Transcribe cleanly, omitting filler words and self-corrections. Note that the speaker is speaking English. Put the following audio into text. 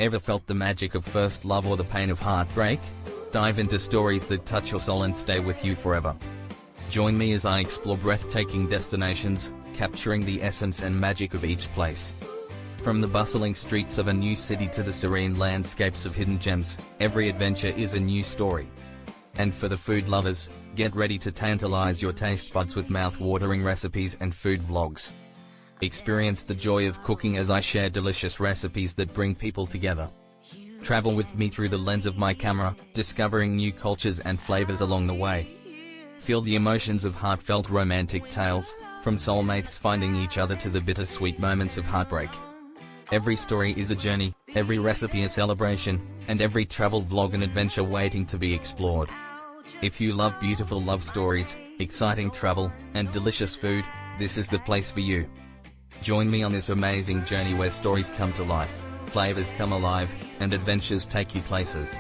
Ever felt the magic of first love or the pain of heartbreak? Dive into stories that touch your soul and stay with you forever. Join me as I explore breathtaking destinations, capturing the essence and magic of each place. From the bustling streets of a new city to the serene landscapes of hidden gems, every adventure is a new story. And for the food lovers, get ready to tantalize your taste buds with mouth-watering recipes and food vlogs. Experience the joy of cooking as I share delicious recipes that bring people together. Travel with me through the lens of my camera, discovering new cultures and flavors along the way. Feel the emotions of heartfelt romantic tales, from soulmates finding each other to the bittersweet moments of heartbreak. Every story is a journey, every recipe a celebration, and every travel vlog an adventure waiting to be explored. If you love beautiful love stories, exciting travel, and delicious food, this is the place for you. Join me on this amazing journey where stories come to life, flavors come alive, and adventures take you places.